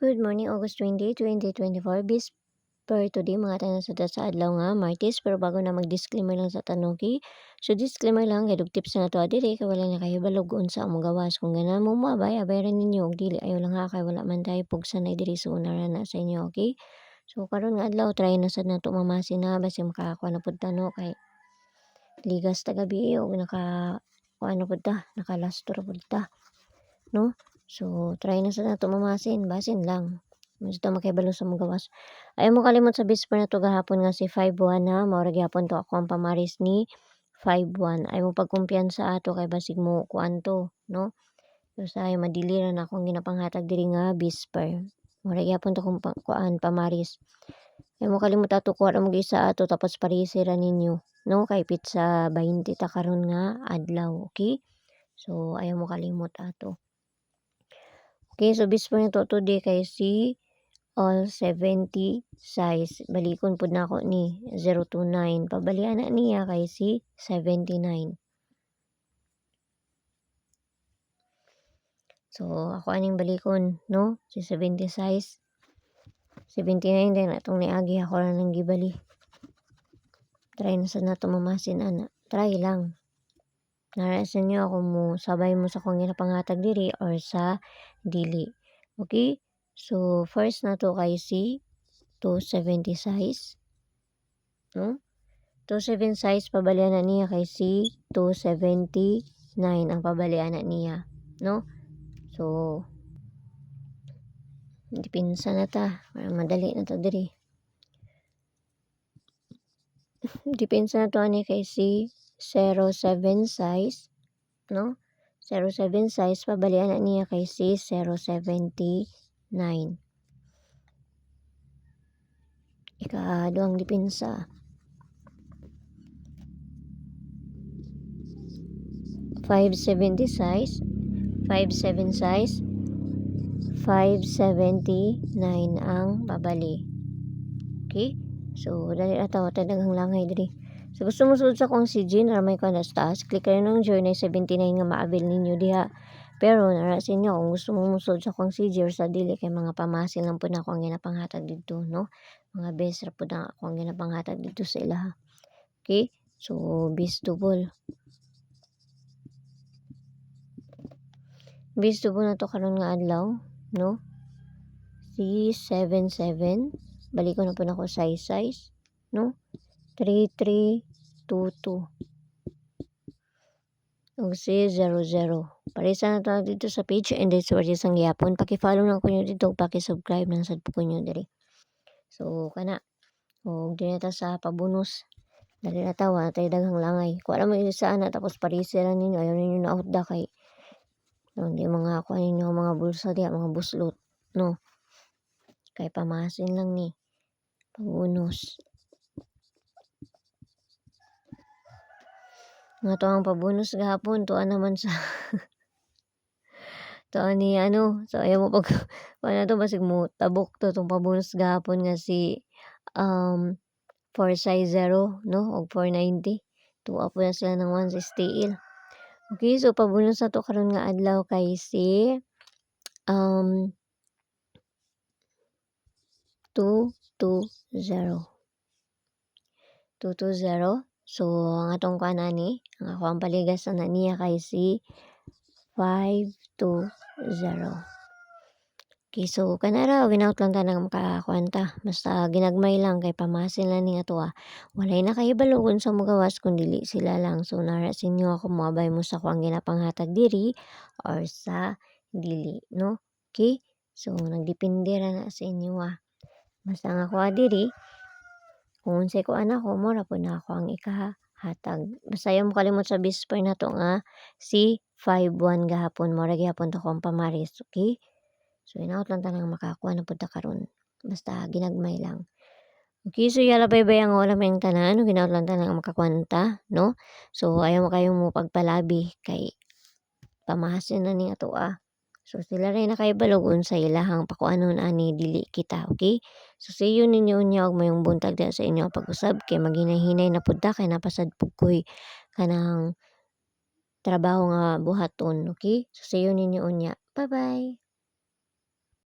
Good morning, August 20, 2024. Bis per today, mga tanan sa adlaw nga Martes. Pero bago na mag-disclaimer lang sa tanuki. So disclaimer lang, kay tips na to adiri kay wala na kayo balog sa among gawas. Kung ganan mo mabay, abayran ninyo og dili ayo lang ha kay wala man tayo pugsa na diri so unara na sa inyo, okay? So karon nga adlaw try na sad nato mamasin na basi makakuha na pud tano kay ligas ta gabi og ano pud ta, nakalastor pud ta, no? So try na sad nato mamasin, basin lang. Basta makahibalo sa mong gawas. Ayaw mo kalimot sa bisper na to gahapon nga si 5-1 ha. Maura gyapon to ako ang pamaris ni 5-1. Ayaw mo pagkumpiyansa ato kay basig mo kuan to, no? So sa madili ra na akong ginapanghatag diri nga bisper. Maura gyapon to kung kuan pamaris. Ayaw mo kalimot ato kuha ra mo isa ato tapos parisi ra ninyo, no? Kay pizza 20 ta karon nga adlaw, okay? So ayaw mo kalimot ato. Okay, so bispo nito today kay si all 70 size. Balikon pud nako ni 029. Pabalian na niya kay si 79. So ako aning balikon, no? Si 70 size. 79 din atong niagi ako ra nang gibali. Try na sa nato mamasin ana. Try lang. Nara sa inyo ako mo sabay mo sa kong ginapanghatag diri or sa dili. Okay? So first na to kay si 270 size. No? 27 size pabalian na niya kay si 279 ang pabalian na niya. No? So dipinsa na ta. Madali na to diri. Dipinsa na to ani kay si 07 size. No? 07 size pabalian na niya kay si 079. Ikaduhang dipinsa. 570 size. 57 size. 579 ang pabali. Okay? So, dali na tawa tayo daghang langay diri. So, gusto mo sulod sa kong si Jean, ramay ko na sa taas. Click kayo ng journey 79 nga maabil ninyo diha. Pero, narasin nyo, kung gusto mo musulod sa kong si Jean, sa dili kay mga pamasin lang po na ako ang ginapanghatag dito, no? Mga best ra po na ako ang ginapanghatag dito sa ilaha. Okay? So, bistubol. Bistubol na to karon nga adlaw, no? Si 77. Balik ko na po na ako size, no? 3322. Og si 00. Parisa na to dito sa page and it's where isang gyapon. Paki-follow lang ko nyo dito, paki-subscribe lang sad po ko nyo diri. So kana. Og dili ta sa pabonus. Dali na tawa tayo daghang langay. Kuha mo isa na tapos parisi lang ninyo. Ayaw ninyo na out da kay hindi mga kuha ninyo mga bulsa diya, mga buslot, no? Kay pamasin lang ni pabonus. Nga to ang pabonus gahapon tuwa naman sa tuwa ni ano. So ayaw mo pag ano to basig mo tabok to tong pabonus gahapon nga si 4 size 0, no? Og 490. Tuwa po na sila ng 1 sa steel. Okay, so pabonus na to karon nga adlaw kay si 220. 220. So ang atong kuan ani, ang ako ang paligas na niya kay si 520. Okay, so kanara winaut lang ta nang makakuanta. Basta ginagmay lang kay pamasin lang ni ato Walay na kayo balugon sa mugawas kung dili sila lang. So nara sinyo ako moabay mo sa kuang ginapanghatag diri or sa dili, no? Okay? So nagdepende ra na sa inyo Basta nga ako diri kung unsay ko anak ko mo ra pud na ako ang ikahatag. Basta ayaw mo kalimot sa bisper na to nga si 5-1 gahapon mo ra gyapon to kong pamaris, okay? So inaut lang ta nang makakuha na pud ta karon. Basta ginagmay lang. Okay, so yala bye-bye ang wala may tanan, ginaut lang ta nang makakwanta, no? So ayaw mo kayo mo pagpalabi kay pamahasin na ni ato So sila rin na kay balogon sa ilahang pakuanon ani dili kita, okay? So see you ninyo unya og mayong buntag diha sa inyo pag-usab kay maghinay-hinay na pud ta kay napasad pud koy kanang trabaho nga buhaton, okay? So see you ninyo unya. Bye-bye.